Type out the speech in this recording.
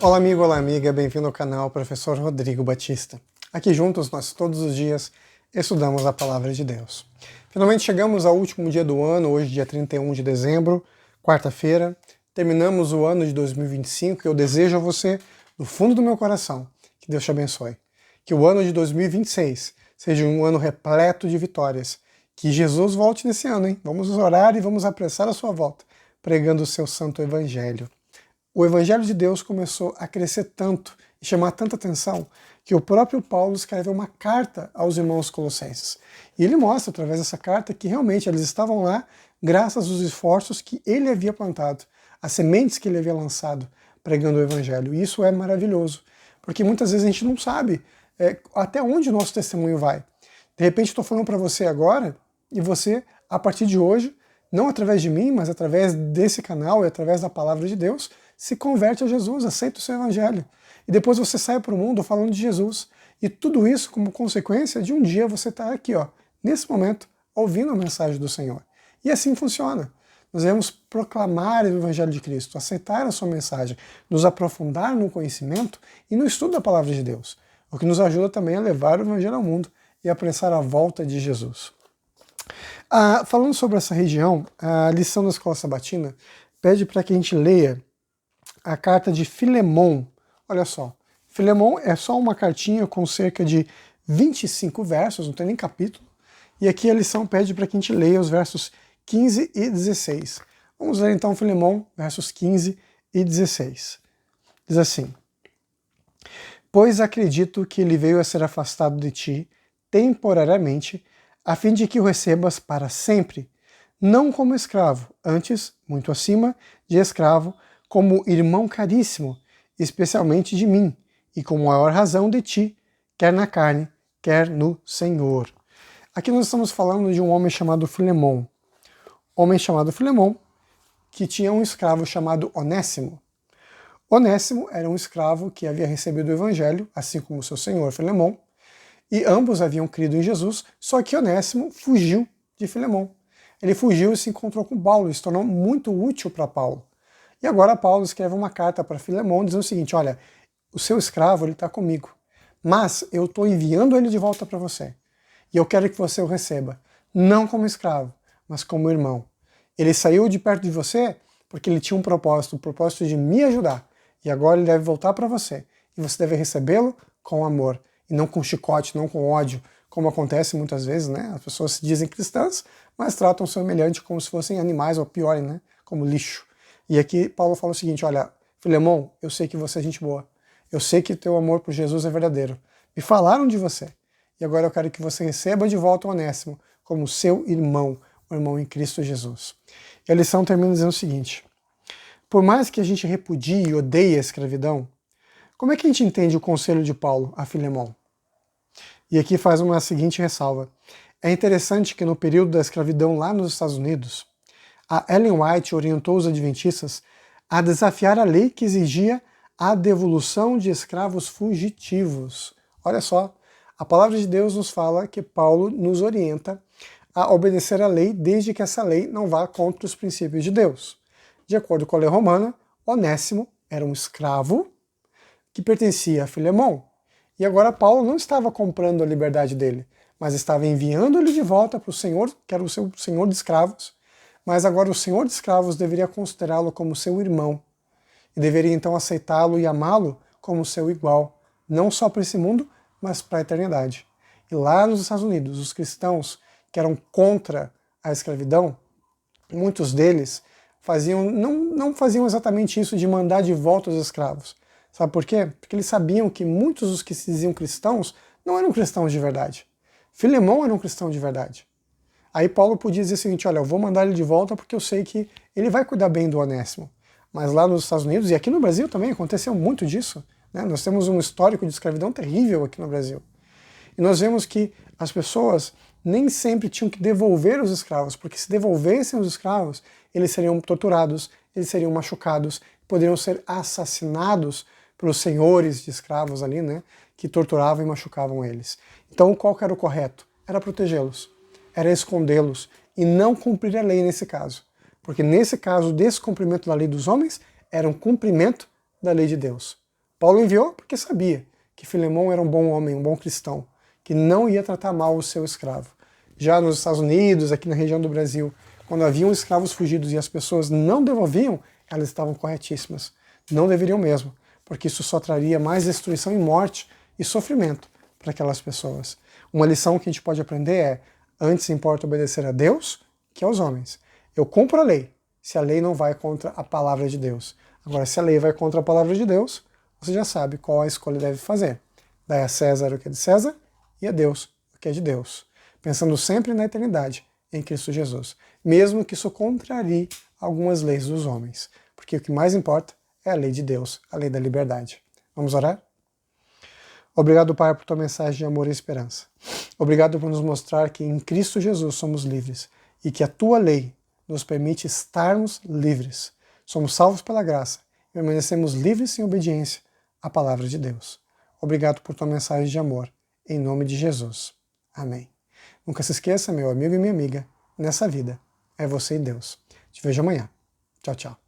Olá amigo, olá amiga, bem-vindo ao canal Professor Rodrigo Batista. Aqui juntos nós todos os dias estudamos a Palavra de Deus. Finalmente chegamos ao último dia do ano, hoje dia 31 de dezembro, quarta-feira. Terminamos o ano de 2025 e eu desejo a você, do fundo do meu coração, que Deus te abençoe. Que o ano de 2026 seja um ano repleto de vitórias. Que Jesus volte nesse ano, hein? Vamos orar e vamos apressar a sua volta, pregando o seu santo evangelho. O Evangelho de Deus começou a crescer tanto e chamar tanta atenção que o próprio Paulo escreveu uma carta aos irmãos colossenses. E ele mostra, através dessa carta, que realmente eles estavam lá graças aos esforços que ele havia plantado, as sementes que ele havia lançado pregando o Evangelho. E isso é maravilhoso, porque muitas vezes a gente não sabe até onde o nosso testemunho vai. De repente estou falando para você agora e você, a partir de hoje, não através de mim, mas através desse canal e através da Palavra de Deus, se converte a Jesus, aceita o seu Evangelho. E depois você sai para o mundo falando de Jesus. E tudo isso como consequência de um dia você estar aqui, nesse momento, ouvindo a mensagem do Senhor. E assim funciona. Nós devemos proclamar o Evangelho de Cristo, aceitar a sua mensagem, nos aprofundar no conhecimento e no estudo da Palavra de Deus, o que nos ajuda também a levar o Evangelho ao mundo e apressar a volta de Jesus. Falando sobre essa região, a lição da Escola Sabatina pede para que a gente leia a carta de Filemon. Olha só, Filemon é só uma cartinha com cerca de 25 versos, não tem nem capítulo, e aqui a lição pede para que a gente leia os versos 15 e 16. Vamos ler então Filemon, versos 15 e 16. Diz assim: Pois acredito que ele veio a ser afastado de ti temporariamente, a fim de que o recebas para sempre, não como escravo, antes, muito acima de escravo, como irmão caríssimo, especialmente de mim, e com maior razão de ti, quer na carne, quer no Senhor. Aqui nós estamos falando de um homem chamado Filemon. Homem chamado Filemon, que tinha um escravo chamado Onésimo. Onésimo era um escravo que havia recebido o Evangelho, assim como seu senhor Filemon, e ambos haviam crido em Jesus, só que Onésimo fugiu de Filemon. Ele fugiu e se encontrou com Paulo, e se tornou muito útil para Paulo. E agora Paulo escreve uma carta para Filemon dizendo o seguinte: olha, o seu escravo ele está comigo, mas eu estou enviando ele de volta para você. E eu quero que você o receba, não como escravo, mas como irmão. Ele saiu de perto de você porque ele tinha um propósito, o propósito de me ajudar. E agora ele deve voltar para você. E você deve recebê-lo com amor, e não com chicote, não com ódio, como acontece muitas vezes, né? As pessoas se dizem cristãs, mas tratam o semelhante como se fossem animais, ou pior, né? Como lixo. E aqui Paulo fala o seguinte: olha, Filemon, eu sei que você é gente boa. Eu sei que o teu amor por Jesus é verdadeiro. Me falaram de você. E agora eu quero que você receba de volta o Onésimo como seu irmão, o irmão em Cristo Jesus. E a lição termina dizendo o seguinte: por mais que a gente repudie e odeie a escravidão, como é que a gente entende o conselho de Paulo a Filemon? E aqui faz uma seguinte ressalva. É interessante que no período da escravidão lá nos Estados Unidos, a Ellen White orientou os adventistas a desafiar a lei que exigia a devolução de escravos fugitivos. Olha só, a palavra de Deus nos fala que Paulo nos orienta a obedecer a lei desde que essa lei não vá contra os princípios de Deus. De acordo com a lei romana, Onésimo era um escravo que pertencia a Filemon. E agora Paulo não estava comprando a liberdade dele, mas estava enviando ele de volta para o Senhor, que era o seu senhor de escravos, mas agora o senhor de escravos deveria considerá-lo como seu irmão, e deveria então aceitá-lo e amá-lo como seu igual, não só para esse mundo, mas para a eternidade. E lá nos Estados Unidos, os cristãos que eram contra a escravidão, muitos deles não faziam exatamente isso de mandar de volta os escravos. Sabe por quê? Porque eles sabiam que muitos dos que se diziam cristãos não eram cristãos de verdade. Filemon era um cristão de verdade. Aí Paulo podia dizer o seguinte: olha, eu vou mandar ele de volta porque eu sei que ele vai cuidar bem do Onésimo. Mas lá nos Estados Unidos, e aqui no Brasil também, aconteceu muito disso, né? Nós temos um histórico de escravidão terrível aqui no Brasil. E nós vemos que as pessoas nem sempre tinham que devolver os escravos, porque se devolvessem os escravos, eles seriam torturados, eles seriam machucados, poderiam ser assassinados pelos senhores de escravos ali, né? Que torturavam e machucavam eles. Então qual que era o correto? Era protegê-los, era escondê-los e não cumprir a lei nesse caso. Porque nesse caso, o descumprimento da lei dos homens era um cumprimento da lei de Deus. Paulo enviou porque sabia que Filemão era um bom homem, um bom cristão, que não ia tratar mal o seu escravo. Já nos Estados Unidos, aqui na região do Brasil, quando haviam escravos fugidos e as pessoas não devolviam, elas estavam corretíssimas. Não deveriam mesmo, porque isso só traria mais destruição e morte e sofrimento para aquelas pessoas. Uma lição que a gente pode aprender é: antes importa obedecer a Deus que aos homens. Eu cumpro a lei, se a lei não vai contra a palavra de Deus. Agora, se a lei vai contra a palavra de Deus, você já sabe qual a escolha deve fazer. Dai a César o que é de César e a Deus o que é de Deus. Pensando sempre na eternidade em Cristo Jesus. Mesmo que isso contrarie algumas leis dos homens. Porque o que mais importa é a lei de Deus, a lei da liberdade. Vamos orar? Obrigado, Pai, por tua mensagem de amor e esperança. Obrigado por nos mostrar que em Cristo Jesus somos livres e que a tua lei nos permite estarmos livres. Somos salvos pela graça e permanecemos livres em obediência à palavra de Deus. Obrigado por tua mensagem de amor. Em nome de Jesus. Amém. Nunca se esqueça, meu amigo e minha amiga, nessa vida é você e Deus. Te vejo amanhã. Tchau, tchau.